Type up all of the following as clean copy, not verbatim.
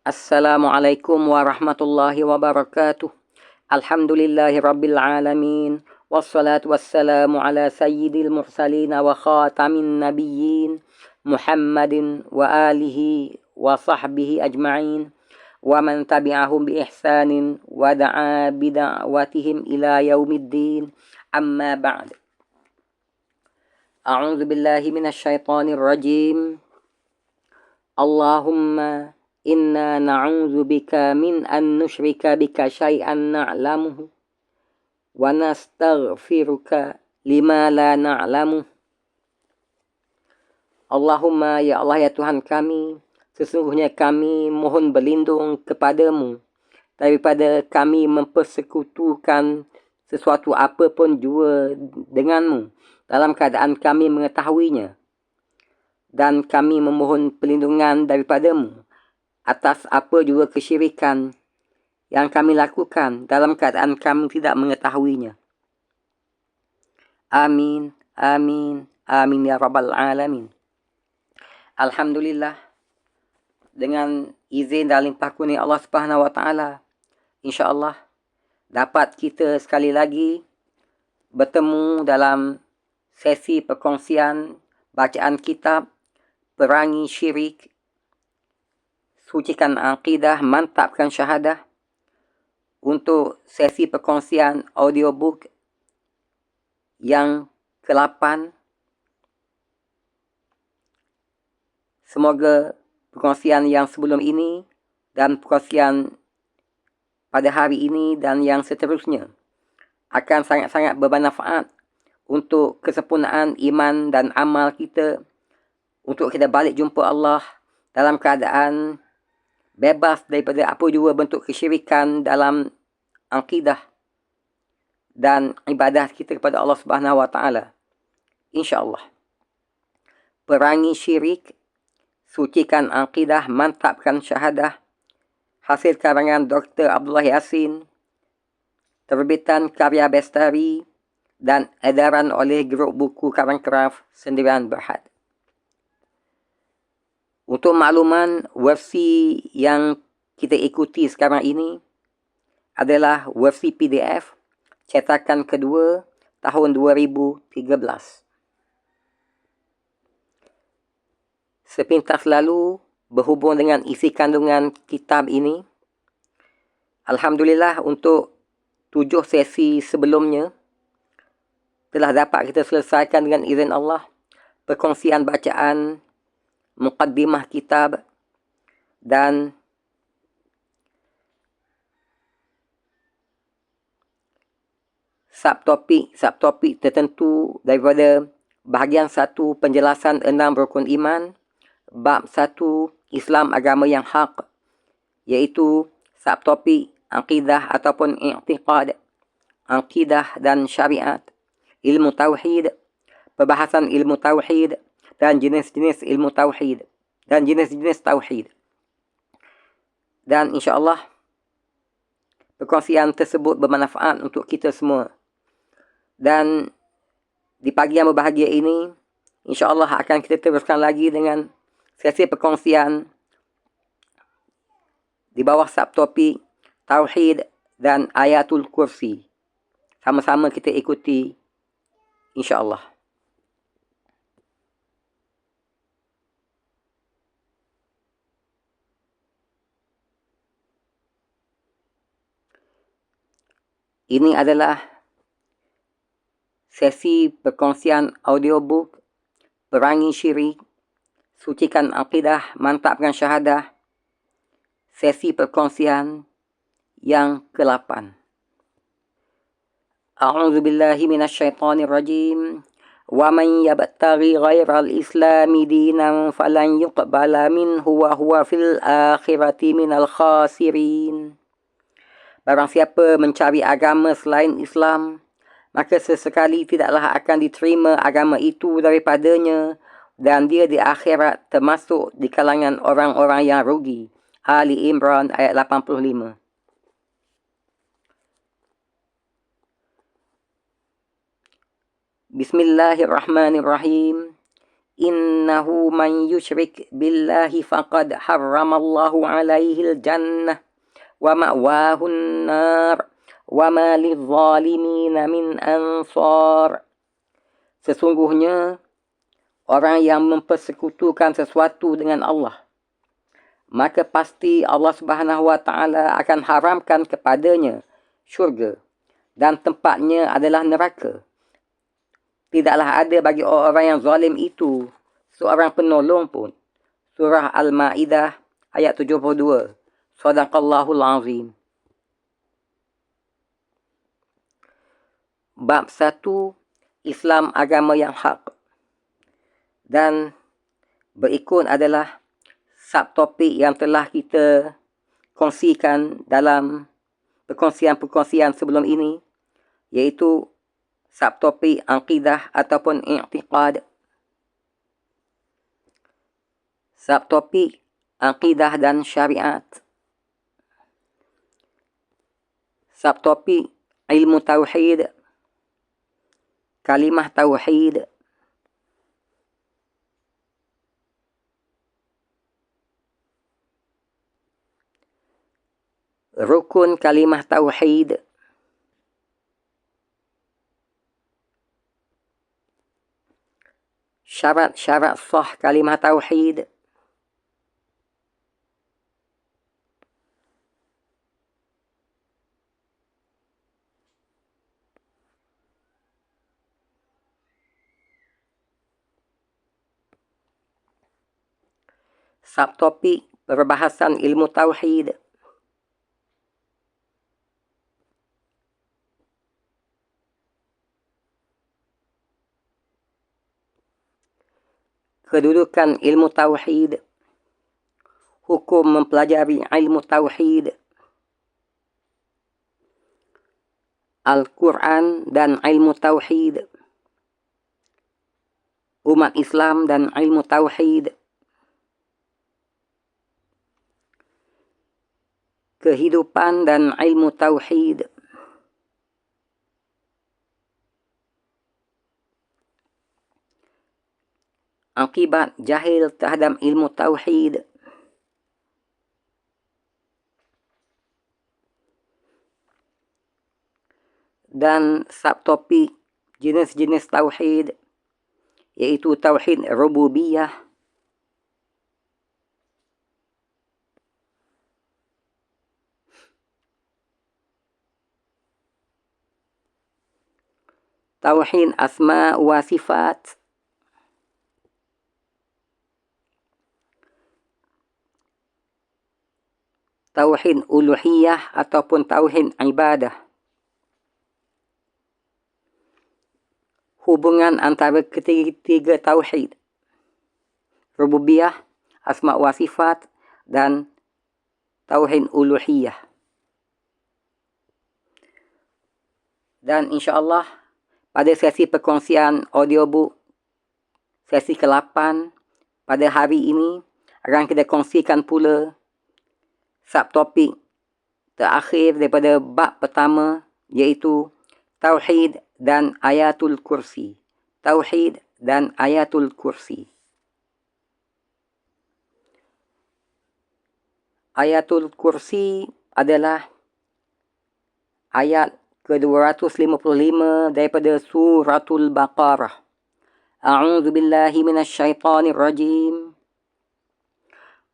Assalamualaikum warahmatullahi wabarakatuh. Alhamdulillahi rabbil alamin. Wassalatu wassalamu ala sayyidil mursalin wa khatamin nabiyyin Muhammadin wa alihi wa sahbihi ajma'in wa man tabi'ahum bi ihsanin wa da'a bida'watihim ila yaumiddin. Amma ba'd. A'udzu billahi minasy syaithanir rajim. Allahumma inna na'udzu bika min an nusyrika bika syai'an na'lamuhu wa nastaghfiruka lima la na'lamuh. Allahumma, ya Allah, ya Tuhan kami, sesungguhnya kami mohon berlindung kepadamu daripada kami mempersekutukan sesuatu apapun jua denganmu dalam keadaan kami mengetahuinya, dan kami memohon perlindungan daripadamu atas apa juga kesyirikan yang kami lakukan dalam keadaan kami tidak mengetahuinya. Amin, amin, amin ya rabbal alamin. Alhamdulillah, dengan izin dan limpah kurnia Allah Subhanahu wa taala, insya-Allah dapat kita sekali lagi bertemu dalam sesi perkongsian bacaan kitab Perangi Syirik, Sucikan Akidah, Mantapkan Syahadah, untuk sesi perkongsian audiobook yang ke-8. Semoga perkongsian yang sebelum ini dan perkongsian pada hari ini dan yang seterusnya akan sangat-sangat bermanfaat untuk kesempurnaan iman dan amal kita, untuk kita balik jumpa Allah dalam keadaan bebas daripada apa jua bentuk kesyirikan dalam akidah dan ibadah kita kepada Allah Subhanahu wa taala. Insya-Allah. Perangi Syirik, Sucikan Akidah, Mantapkan Syahadah, hasil karangan Dr. Abdullah Yassin, terbitan Karya Bestari dan edaran oleh Grup Buku Karangkraf Sendirian Berhad. Untuk makluman, versi yang kita ikuti sekarang ini adalah versi PDF cetakan kedua tahun 2013. Sepintas lalu, berhubung dengan isi kandungan kitab ini, alhamdulillah untuk 7 sesi sebelumnya telah dapat kita selesaikan dengan izin Allah perkongsian bacaan muqaddimah kitab dan subtopik tertentu daripada bahagian 1 penjelasan 6 rukun iman, bab 1 Islam agama yang hak, iaitu subtopik akidah ataupun i'tiqad, akidah dan syariat, ilmu tauhid, perbahasan ilmu tauhid dan jenis-jenis ilmu tauhid dan jenis-jenis tauhid. Dan insya-Allah perkongsian tersebut bermanfaat untuk kita semua. Dan di pagi yang berbahagia ini, insya-Allah akan kita teruskan lagi dengan sesi perkongsian di bawah subtopik Tauhid dan Ayatul Kursi. Sama-sama kita ikuti, insya-Allah. Ini adalah sesi perkongsian audiobook Perangi Syirik, Sucikan Akidah, Mantapkan Syahadah, sesi perkongsian yang ke-8. A'udzu billahi minasy syaithanir rajim. Wa man yabtaghi ghairal islami dinan falan yuqbala minhu wa huwa fil akhirati minal khasirin. Barang siapa mencari agama selain Islam, maka sesekali tidaklah akan diterima agama itu daripadanya, dan dia di akhirat termasuk di kalangan orang-orang yang rugi. Ali Imran ayat 85. Bismillahirrahmanirrahim. innahu man yusyrik billahi faqad harramallahu alaihil jannah wa ma'wahun nar wa ma lidzalimina min ansar. Sesungguhnya orang yang mempersekutukan sesuatu dengan Allah, maka pasti Allah Subhanahu wa taala akan haramkan kepadanya syurga dan tempatnya adalah neraka. Tidaklah ada bagi orang yang zalim itu seorang penolong pun. Surah Al-Ma'idah ayat 72. Sadaqallahul Azim. Bab 1, Islam agama yang hak. Dan berikut adalah subtopik yang telah kita kongsikan dalam perkongsian-perkongsian sebelum ini, iaitu subtopik akidah ataupun i'tiqad. Subtopik akidah dan syariat. Subtopik ilmu tauhid, kalimah tauhid. Rukun kalimah tauhid. Syarat-syarat sah kalimah tauhid. Subtopik perbahasan ilmu tauhid. Kedudukan ilmu tauhid. Hukum mempelajari ilmu tauhid. Al-Quran dan ilmu tauhid. Umat Islam dan ilmu tauhid. Kehidupan dan ilmu tauhid. Akibat jahil terhadap ilmu tauhid. Dan subtopik jenis-jenis tauhid, iaitu tauhid rububiyah, tauhid asma wa sifat, tauhid uluhiyah ataupun tauhid ibadah. Hubungan antara ketiga tauhid, rububiyah, asma wa sifat, dan tauhid uluhiyah. Dan insya-Allah pada sesi perkongsian audiobook sesi ke-8 pada hari ini akan kita kongsikan pula subtopik terakhir daripada bab pertama, iaitu tauhid dan ayatul kursi. Tauhid dan ayatul kursi. Ayatul kursi adalah ayat ke-255 daripada suratul Baqarah. A'udzu billahi minasyaitonir rajim.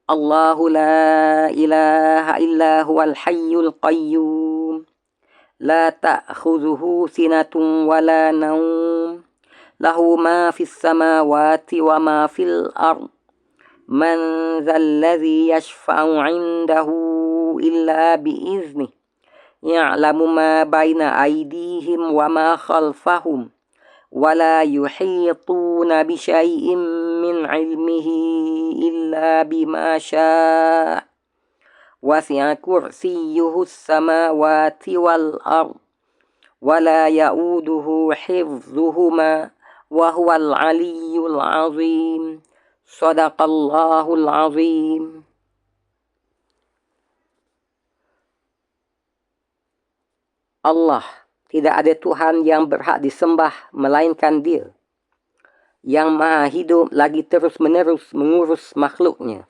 Allahu la ilaha illa huwal hayyul qayyum. La ta'khudhuhu sinatun wala naum. Lahu ma fis samawati wa ma fil ard. Man dzal ladzi yashfa'u 'indahu illa bi'iznih. Ya'lamu ma baina aydihim wa ma khalfahum. ولا يحيطون بشيء من علمه إلا بما شاء وسع كرسيه السماوات والأرض ولا يؤوده حفظهما وهو العلي العظيم صدق الله العظيم. Allah, tidak ada Tuhan yang berhak disembah melainkan Dia. yang maha hidup lagi terus-menerus mengurus makhluknya.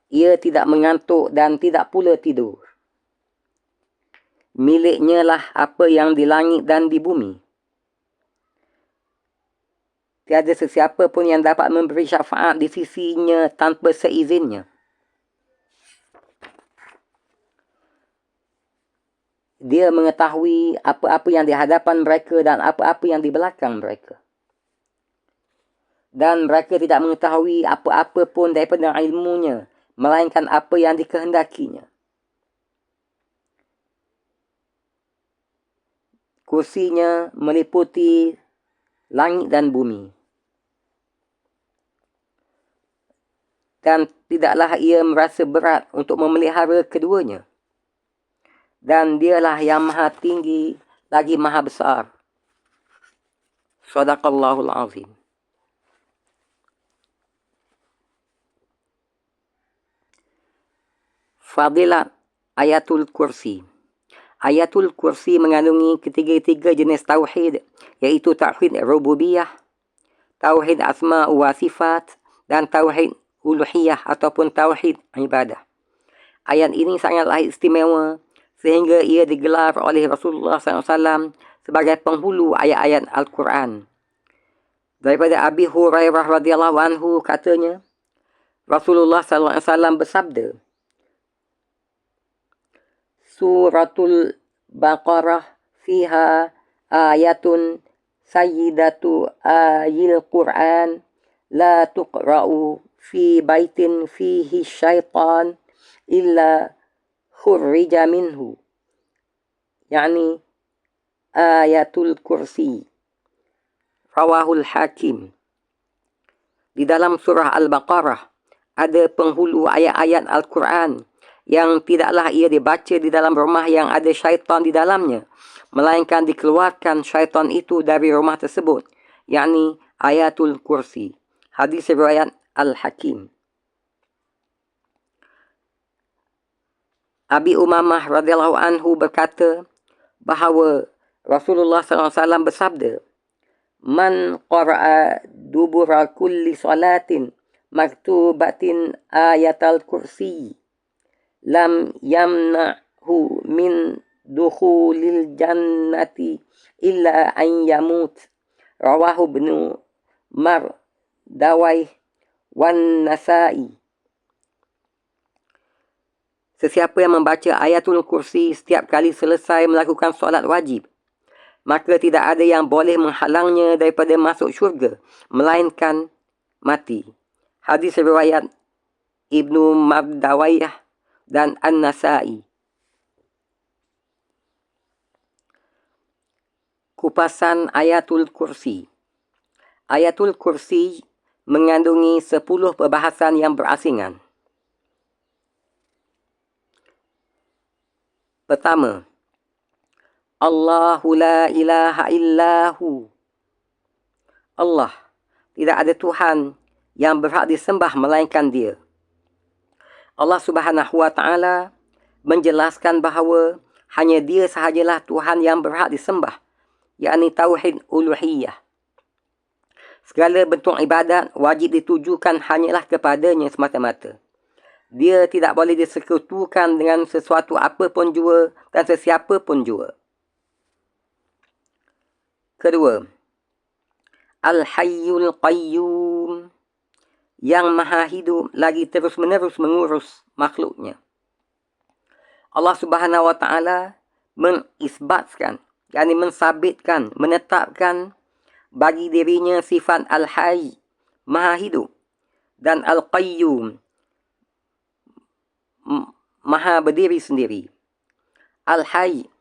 Ia tidak mengantuk dan tidak pula tidur. Miliknya lah apa yang di langit dan di bumi. Tiada sesiapa pun yang dapat memberi syafaat di sisinya tanpa seizinnya. Dia mengetahui apa-apa yang di hadapan mereka dan apa-apa yang di belakang mereka. Dan mereka tidak mengetahui apa-apa pun daripada ilmunya, melainkan apa yang dikehendakinya. Kursinya meliputi langit dan bumi. Dan tidaklah ia merasa berat untuk memelihara keduanya. Dan dialah yang maha tinggi lagi maha besar. Sadaqallahul azim. Fadilat Ayatul Kursi. Ayatul Kursi mengandungi ketiga-tiga jenis tauhid, iaitu tauhid rububiyah, tauhid asma wa sifat, dan tauhid uluhiyah ataupun tauhid ibadah. Ayat ini sangatlah istimewa sehingga ia digelar oleh Rasulullah SAW sebagai penghulu ayat-ayat Al-Quran. Daripada Abi Hurairah radhiyallahu anhu katanya, Rasulullah SAW bersabda, Suratul Baqarah fiha ayatun sayyidatu ayil Qur'an la tuqra'u fi baitin fihi syaitan illa khurrija minhu. Yani ayatul kursi. Rawahul Hakim. Di dalam surah Al-Baqarah ada penghulu ayat-ayat Al-Quran yang tidaklah ia dibaca di dalam rumah yang ada syaitan di dalamnya, melainkan dikeluarkan syaitan itu dari rumah tersebut, yakni ayatul kursi. Hadis riwayat Al-Hakim. Abi Umamah radhiyallahu anhu berkata bahawa Rasulullah SAW bersabda, Man qara'a dubura kulli salatin maktubatin ayatal kursi lam yamna'hu min dukhulil jannati illa an yamut. Rawahu Ibnu Mardawai wan Nasa'i. Sesiapa yang membaca ayatul kursi setiap kali selesai melakukan solat wajib, maka tidak ada yang boleh menghalangnya daripada masuk syurga, melainkan mati. Hadis riwayat Ibnu Mardawayah dan An-Nasa'i. Kupasan ayatul kursi. Ayatul kursi mengandungi 10 perbahasan yang berasingan. Pertama, Allahu la ilaha illahu. Allah, tidak ada Tuhan yang berhak disembah melainkan Dia. Allah Subhanahu wa Ta'ala menjelaskan bahawa hanya Dia sahajalah Tuhan yang berhak disembah, yakni tauhid uluhiyah. Segala bentuk ibadat wajib ditujukan hanyalah kepadanya semata-mata. Dia tidak boleh disekutukan dengan sesuatu apa pun jua dan sesiapa pun jua. Kedua, Al-Hayyul Qayyum, yang maha hidup lagi terus-menerus mengurus makhluknya. Allah Subhanahu wa Ta'ala mengisbatkan, yakni mensabitkan, menetapkan bagi dirinya sifat Al-Hayy, maha hidup, dan Al-Qayyum, maha berdiri sendiri. Al-Hayy,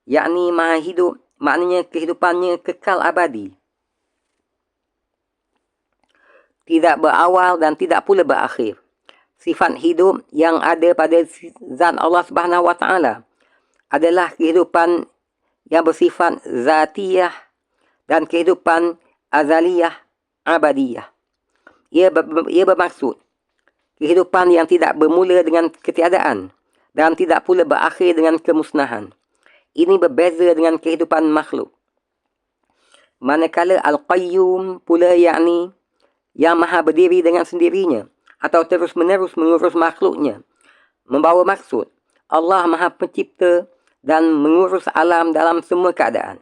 yakni maha hidup, maknanya kehidupannya kekal abadi, tidak berawal dan tidak pula berakhir. Sifat hidup yang ada pada zat Allah Subhanahu wa Ta'ala adalah kehidupan yang bersifat zatiyah dan kehidupan azaliyah abadiyah. Ia bermaksud kehidupan yang tidak bermula dengan ketiadaan dan tidak pula berakhir dengan kemusnahan. Ini berbeza dengan kehidupan makhluk. Manakala Al-Qayyum pula yakni yang maha berdiri dengan sendirinya atau terus-menerus mengurus makhluknya, membawa maksud. Allah maha pencipta dan mengurus alam dalam semua keadaan.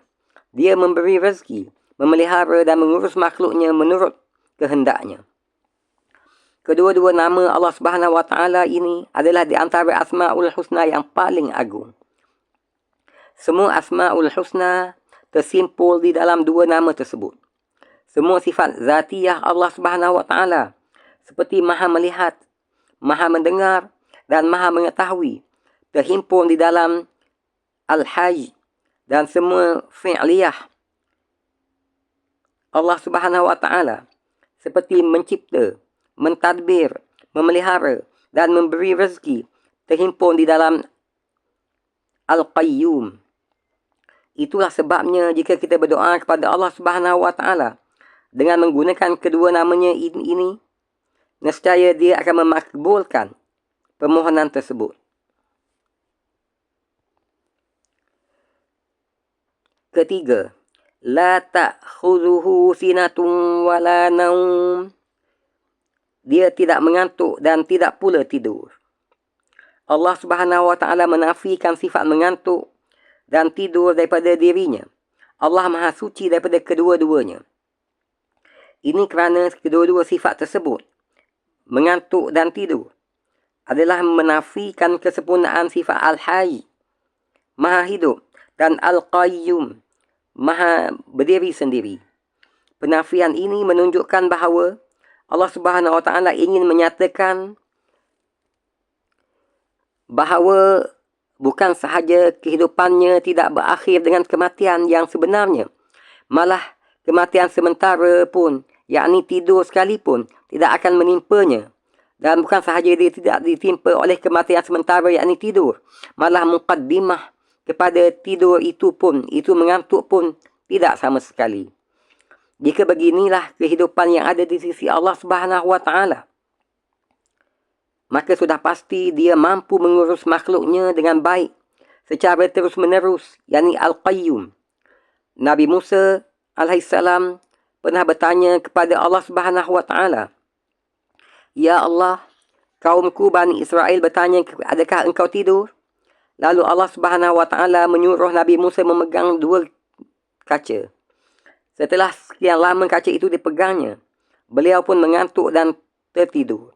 Dia memberi rezeki, memelihara dan mengurus makhluknya menurut kehendaknya. Kedua-dua nama Allah Subhanahu Wa Taala ini adalah di antara Asmaul Husna yang paling agung. Semua Asmaul Husna tersimpul di dalam dua nama tersebut. Semua sifat zatiyah Allah Subhanahu Wa Taala seperti maha melihat, maha mendengar dan maha mengetahui terhimpun di dalam Al-Hajj, dan semua fi'liyah Allah Subhanahu Wa Taala seperti mencipta, mentadbir, memelihara dan memberi rezeki terhimpun di dalam Al-Qayyum. Itulah sebabnya jika kita berdoa kepada Allah Subhanahu Wa Taala dengan menggunakan kedua namanya ini, nescaya dia akan memakbulkan permohonan tersebut. Ketiga, la ta'khudhuhu sinatun wala naum. Dia tidak mengantuk dan tidak pula tidur. Allah Subhanahu Wa Taala menafikan sifat mengantuk dan tidur daripada dirinya. Allah Maha Suci daripada kedua-duanya. Ini kerana kedua-dua sifat tersebut, mengantuk dan tidur, adalah menafikan kesempurnaan sifat Al-Hayy, Maha Hidup, dan Al-Qayyum, Maha Berdiri Sendiri. Penafian ini menunjukkan bahawa Allah Subhanahu Wa Taala ingin menyatakan bahawa bukan sahaja kehidupannya tidak berakhir dengan kematian yang sebenarnya, malah kematian sementara pun, yakni tidur sekalipun, tidak akan menimpanya. Dan bukan sahaja dia tidak ditimpa oleh kematian sementara, yakni tidur, malah muqaddimah kepada tidur itu pun, itu mengantuk pun tidak sama sekali. Jika beginilah kehidupan yang ada di sisi Allah Subhanahu Wa Taala, maka sudah pasti dia mampu mengurus makhluknya dengan baik secara terus-menerus, yakni Al-Qayyum. Nabi Musa alaihissalam pernah bertanya kepada Allah Subhanahu Wa Taala, "Ya Allah, kaumku Bani Israel bertanya, adakah engkau tidur?" Lalu Allah Subhanahu Wa Taala menyuruh Nabi Musa memegang dua kaca. Setelah sekian lama kaca itu dipegangnya, beliau pun mengantuk dan tertidur.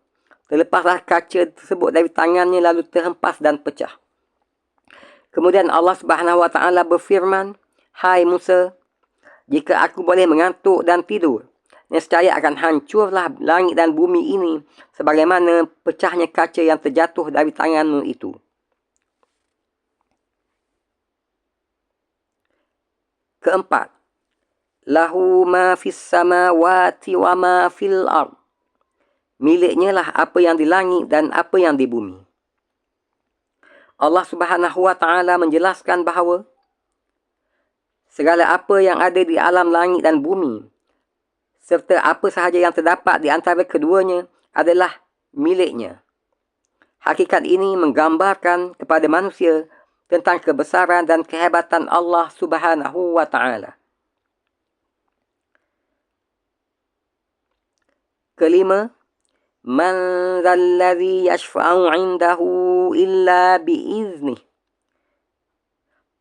Terlepaslah kaca tersebut dari tangannya lalu terhempas dan pecah. Kemudian Allah Subhanahu Wa Taala berfirman, "Hai Musa, jika aku boleh mengantuk dan tidur, nescaya akan hancurlah langit dan bumi ini sebagaimana pecahnya kaca yang terjatuh dari tanganmu itu." Keempat, lahu ma fis samawati wa ma fil ard. Miliknya lah apa yang di langit dan apa yang di bumi. Allah Subhanahu Wa Taala menjelaskan bahawa segala apa yang ada di alam langit dan bumi, serta apa sahaja yang terdapat di antara keduanya adalah miliknya. Hakikat ini menggambarkan kepada manusia tentang kebesaran dan kehebatan Allah Subhanahu Wa Taala. Kelima, man dzalladzi yashfa'u 'indahu illa biiznih.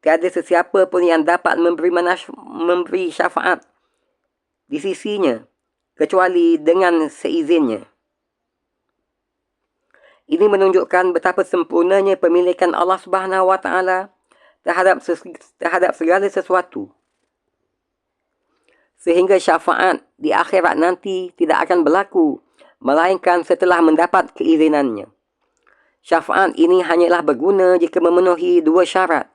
Tiada sesiapa pun yang dapat memberi syafaat di sisinya kecuali dengan seizinnya. Ini menunjukkan betapa sempurnanya pemilikan Allah Subhanahu Wa Taala terhadap segala sesuatu, sehingga syafaat di akhirat nanti tidak akan berlaku melainkan setelah mendapat keizinannya. Syafaat ini hanyalah berguna jika memenuhi dua syarat,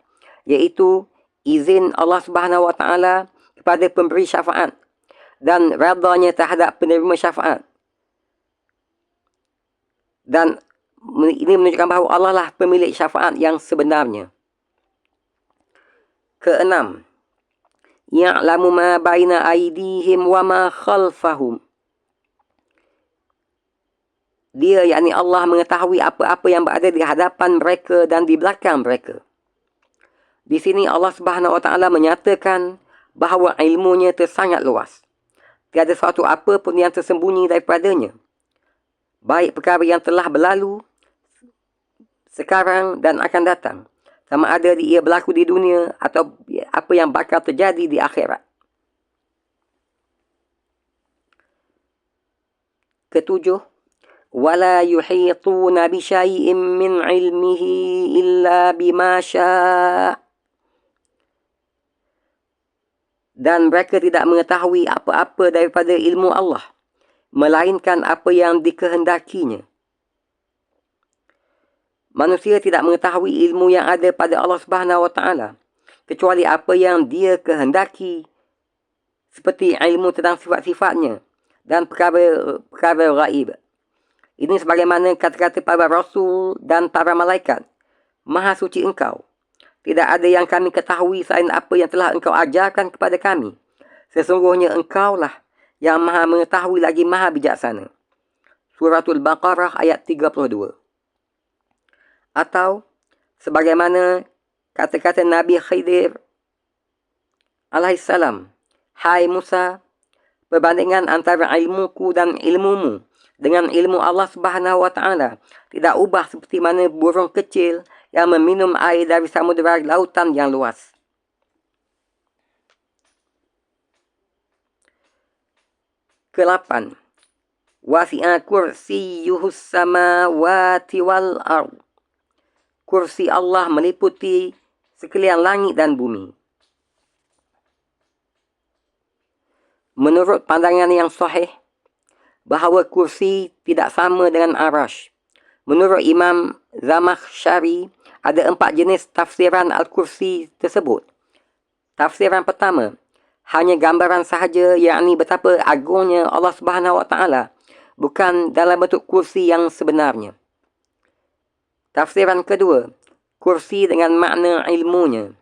iaitu izin Allah Subhanahu Wa Taala kepada pemberi syafaat dan redanya terhadap penerima syafaat. Dan ini menunjukkan bahawa Allah lah pemilik syafaat yang sebenarnya. Keenam, ya'lamu ma baina aydihim wa ma khalfahum. Dia, yakni Allah, mengetahui apa-apa yang berada di hadapan mereka dan di belakang mereka. Di sini Allah Subhanahu Wa Taala menyatakan bahawa ilmunya sangat luas. Tiada suatu apa pun yang tersembunyi daripadanya. Baik perkara yang telah berlalu, sekarang dan akan datang. Sama ada ia berlaku di dunia atau apa yang bakal terjadi di akhirat. Ketujuh, وَلَا يُحِيطُونَ بِشَيْءٍ مِّنْ عِلْمِهِ إِلَّا بِمَا شَاءَ. Dan mereka tidak mengetahui apa-apa daripada ilmu Allah, melainkan apa yang dikehendakinya. Manusia tidak mengetahui ilmu yang ada pada Allah Subhanahu Wa Taala kecuali apa yang Dia kehendaki, seperti ilmu tentang sifat-sifatnya dan perkara gaib. Ini sebagaimana kata-kata para rasul dan para malaikat, Maha suci Engkau. Tidak ada yang kami ketahui selain apa yang telah Engkau ajarkan kepada kami. Sesungguhnya Engkaulah yang Maha mengetahui lagi Maha bijaksana. Suratul Baqarah ayat 32. Atau sebagaimana kata-kata Nabi Khidir alaihissalam, Hai Musa, perbandingan antara ilmuku dan ilmumu dengan ilmu Allah Subhanahu Wa Taala tidak ubah seperti mana burung kecil yang meminum air dari samudera lautan yang luas. Ke-8. Wasi'a kursiyyuhus samawati wal ard. Kursi Allah meliputi sekalian langit dan bumi. Menurut pandangan yang sahih, bahawa kursi tidak sama dengan arash. Menurut Imam Zamakhsyari, ada 4 jenis tafsiran Al-Kursi tersebut. Tafsiran pertama, hanya gambaran sahaja, yakni betapa agungnya Allah Subhanahu Wa Taala, bukan dalam bentuk kursi yang sebenarnya. Tafsiran kedua, kursi dengan makna ilmunya.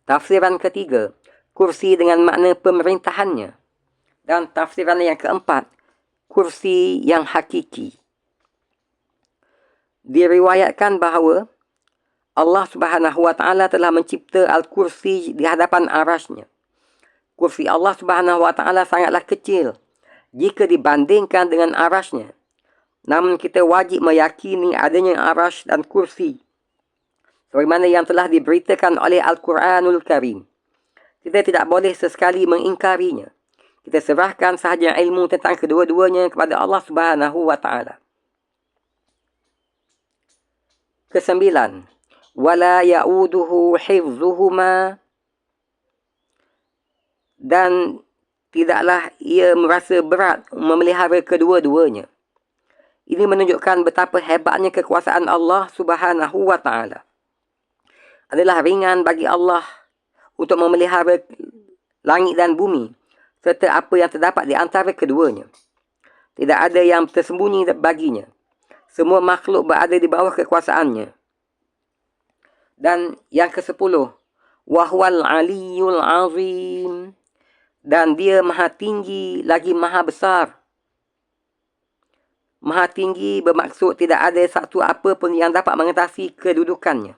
Tafsiran ketiga, kursi dengan makna pemerintahannya. Dan tafsiran yang keempat, kursi yang hakiki. Diriwayatkan bahawa Allah Subhanahu Wa Taala telah mencipta Al-Kursi di hadapan arasnya. Kursi Allah Subhanahu Wa Taala sangatlah kecil jika dibandingkan dengan arasnya. Namun kita wajib meyakini adanya arash dan kursi, sebagaimana yang telah diberitakan oleh Al-Quranul Karim. Kita tidak boleh sesekali mengingkarinya. Kita serahkan sahaja ilmu tentang kedua-duanya kepada Allah Subhanahu Wa Taala. ke-9, wala ya'uduhu hifzuhuma, dan tidaklah ia merasa berat memelihara kedua-duanya. Ini menunjukkan betapa hebatnya kekuasaan Allah Subhanahu Wa Taala. Adalah ringan bagi Allah untuk memelihara langit dan bumi serta apa yang terdapat di antara keduanya. Tidak ada yang tersembunyi baginya. Semua makhluk berada di bawah kekuasaannya. Dan yang ke-10, wahwal aliyul azim, dan dia maha tinggi lagi maha besar. Maha tinggi bermaksud tidak ada satu apa pun yang dapat mengatasi kedudukannya.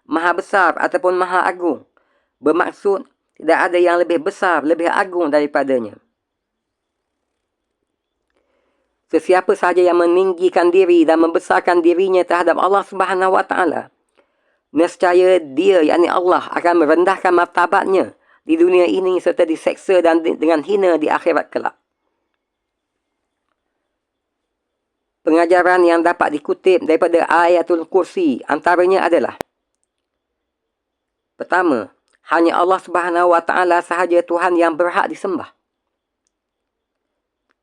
Maha besar ataupun maha agung bermaksud tidak ada yang lebih besar, lebih agung daripadanya. Sesiapa sahaja yang meninggikan diri dan membesarkan dirinya terhadap Allah Subhanahu Wa Taala, nescaya dia, yakni Allah, akan merendahkan martabatnya di dunia ini serta diseksa dan dengan hina di akhirat kelak. Pengajaran yang dapat dikutip daripada Ayatul Kursi antaranya adalah: pertama, hanya Allah Subhanahu Wa Taala sahaja Tuhan yang berhak disembah.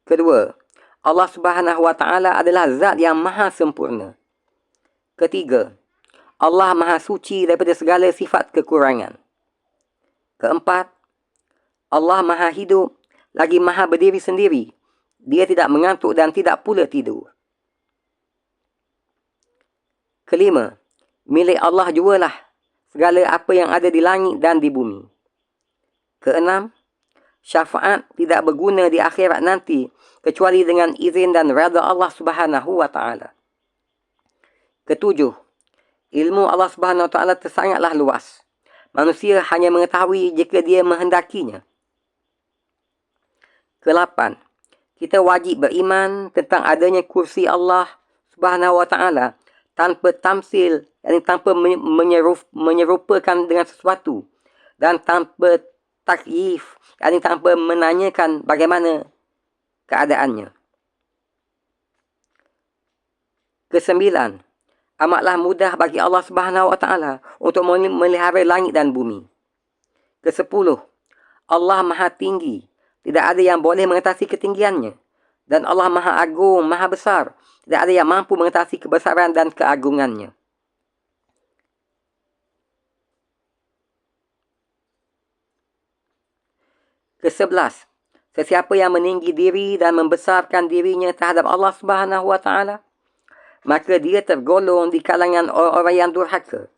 Kedua, Allah Subhanahu Wa Taala adalah zat yang maha sempurna. Ketiga, Allah maha suci daripada segala sifat kekurangan. Keempat, Allah maha hidup lagi maha berdiri sendiri. Dia tidak mengantuk dan tidak pula tidur. Kelima, milik Allah jualah segala apa yang ada di langit dan di bumi. Keenam, syafaat tidak berguna di akhirat nanti kecuali dengan izin dan redha Allah Subhanahu Wa Taala. Ketujuh, Ilmu Allah Subhanahu Wa Taala sangatlah luas. Manusia hanya mengetahui jika dia menghendakinya. Ke-8. Kita wajib beriman tentang adanya kursi Allah Subhanahu Wa Taala tanpa tamsil, yakni tanpa menyerupakan dengan sesuatu, dan tanpa takyif, yakni tanpa menanyakan bagaimana keadaannya. Ke-9. Amatlah mudah bagi Allah Subhanahu Wa Taala untuk memelihara langit dan bumi. Ke-10. Allah Maha Tinggi, tidak ada yang boleh mengatasi ketinggiannya. Dan Allah Maha Agung, Maha Besar, tidak ada yang mampu mengatasi kebesaran dan keagungannya. Ke-11. Sesiapa yang meninggi diri dan membesarkan dirinya terhadap Allah Subhanahu Wa Taala, maka dia tergolong di kalangan orang-orang yang durhaka.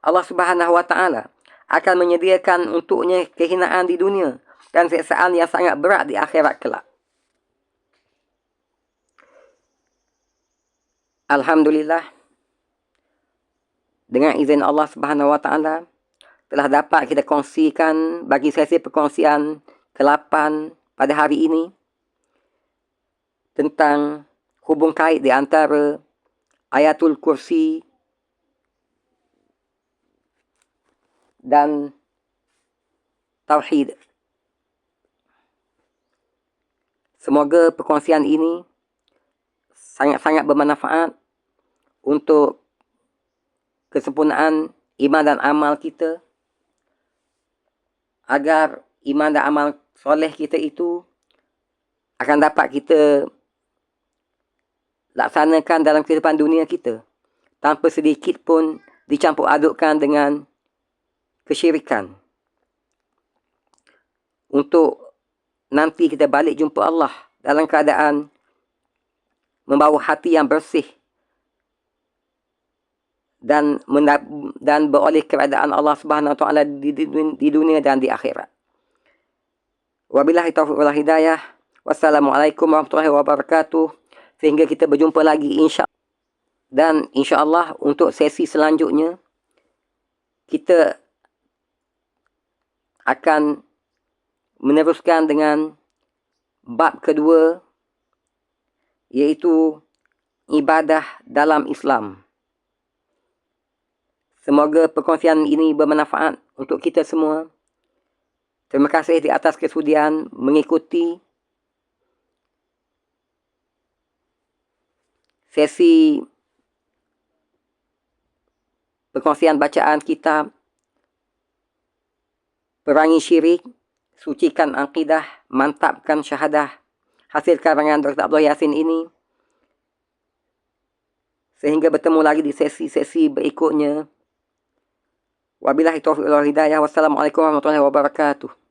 Allah Subhanahu Wa Taala akan menyediakan untuknya kehinaan di dunia dan siksaan yang sangat berat di akhirat kelak. Alhamdulillah, dengan izin Allah Subhanahu Wa Taala, telah dapat kita kongsikan bagi sesi perkongsian ke-8 pada hari ini tentang hubung kait di antara Ayatul Kursi dan Tauhid. Semoga perkongsian ini sangat-sangat bermanfaat untuk kesempurnaan iman dan amal kita, agar iman dan amal soleh kita itu akan dapat kita laksanakan dalam kehidupan dunia kita tanpa sedikit pun dicampur adukkan dengan kesyirikan. Untuk nanti kita balik jumpa Allah dalam keadaan membawa hati yang bersih dan beroleh keadaan Allah Subhanahu Wa Taala di dunia dan di akhirat. Wabillahi taufiq wal hidayah. Wassalamualaikum warahmatullahi wabarakatuh. Sehingga kita berjumpa lagi dan insya-Allah untuk sesi selanjutnya kita akan meneruskan dengan bab kedua, iaitu ibadah dalam Islam. Semoga perkongsian ini bermanfaat untuk kita semua. Terima kasih di atas kesudian mengikuti sesi perkongsian bacaan kitab Perangi Syirik, Sucikan Akidah, Mantapkan Syahadah, hasil karangan Dr. Abdullah Yassin ini. Sehingga bertemu lagi di sesi-sesi berikutnya. Wabillahi taufiq wal hidayah. Wassalamualaikum warahmatullahi wabarakatuh.